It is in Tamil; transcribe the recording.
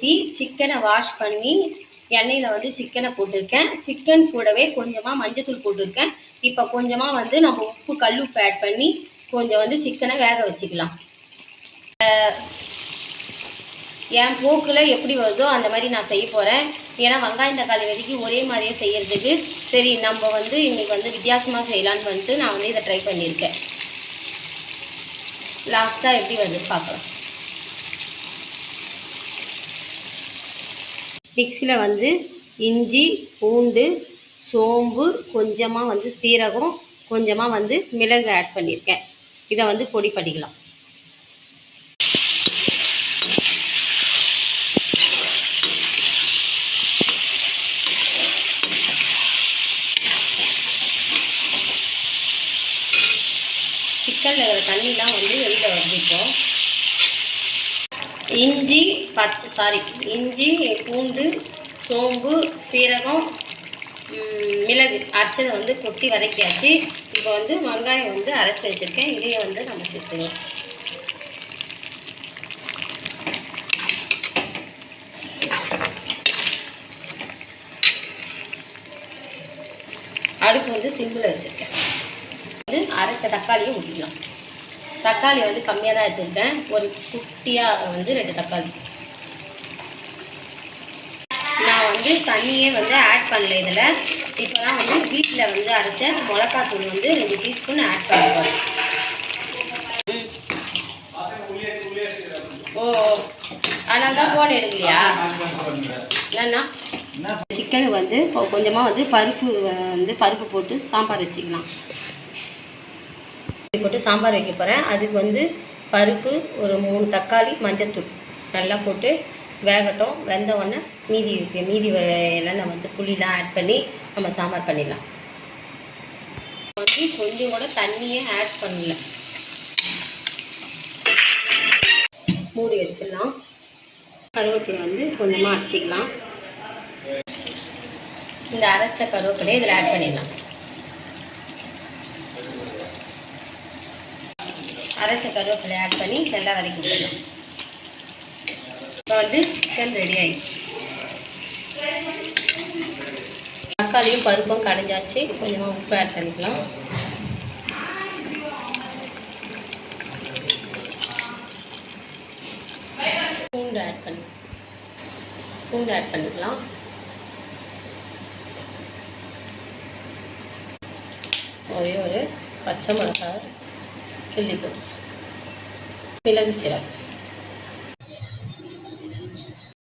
ஊற்றி சிக்கனை வாஷ் பண்ணி எண்ணெயில் வந்து சிக்கனை போட்டிருக்கேன். சிக்கன் கூடவே கொஞ்சமாக மஞ்சத்தூள் போட்டிருக்கேன். இப்போ கொஞ்சமாக வந்து நம்ம உப்பு கல் உப்பு ஆட் பண்ணி கொஞ்சம் வந்து சிக்கனை வேக வச்சுக்கலாம். என் போக்கில் எப்படி வருதோ அந்த மாதிரி நான் செய்ய போகிறேன். ஏன்னா வெங்காயம் தக்காளி வதக்கி ஒரே மாதிரியே செய்கிறதுக்கு சரி நம்ம வந்து இன்றைக்கி வந்து வித்தியாசமாக செய்யலான்னு வந்துட்டு நான் வந்து இதை ட்ரை பண்ணியிருக்கேன். லாஸ்ட்டாக எப்படி வருது பார்க்கலாம். மிக்ஸியில் வந்து இஞ்சி பூண்டு சோம்பு கொஞ்சமாக வந்து சீரகம் கொஞ்சமாக வந்து மிளகு ஆட் பண்ணியிருக்கேன். இதை வந்து பொடி பண்ணிக்கலாம். சிக்கனில் இருக்கிற தண்ணிலாம் வந்து வெளியில் வருது. இப்போ இஞ்சி பூண்டு சோம்பு சீரகம் மிளகு அரைச்சதை வந்து கொட்டி வதக்கியாச்சு. இப்போ வந்து வெங்காயம் வந்து அரைச்சி வச்சுருக்கேன். இதையை வந்து நம்ம சேர்த்துக்கலாம். அடுப்பு வந்து சிம்பிள் வச்சுருக்கேன். வந்து அரைச்ச தக்காளியை ஊற்றிக்கலாம். தக்காளி வந்து கம்மியாக தான் எடுத்துருக்கேன். ஒரு குட்டியாக வந்து 2 தக்காளி. நான் வந்து தண்ணியே வந்து ஆட் பண்ணல இதில். இப்போ தான் வந்து வீட்டில் வந்து அரைச்ச மிளகாத்தூள் வந்து 2 டீஸ்பூன் ஆட் பண்ணிப்போம். ஓ அதனால தான் ஃபோன் எடுக்கலையா? என்னன்னா சிக்கனு வந்து கொஞ்சமாக வந்து பருப்பு போட்டு சாம்பார் வச்சுக்கலாம். போட்டு சாம்பார் வைக்க போகிறேன். அதுக்கு வந்து பருப்பு ஒரு 3 தக்காளி மஞ்சத்தூள் நல்லா போட்டு வேகட்டும். வெந்த உடனே மீதி எல்லாம் நம்ம வந்து புளிலாம் ஆட் பண்ணி நம்ம சாம்பார் பண்ணிடலாம். வந்து கொஞ்சம் கூட தண்ணியே ஆட் பண்ணல. மூடி வச்சிடலாம். கருவேப்பிலை வந்து கொஞ்சமாக அரைச்சிக்கலாம். இந்த அரைச்ச கருவேப்பிலையை இதில் ஆட் பண்ணிடலாம். அரைச்ச கருவேப்பிலை ஆட் பண்ணி நல்லா வதக்கி விடலாம். இப்போ வந்து சிக்கன் ரெடி ஆகிடுச்சு. தக்காளியும் பருப்பும் கடைஞ்சாச்சு. கொஞ்சமாக உப்பு ஆட் பண்ணிக்கலாம். பூண்டு ஆட் பண்ணிக்கலாம். ஒரே ஒரு பச்சை மிளகாய் கிள்ளி போட்டு மிளகு சீரகம்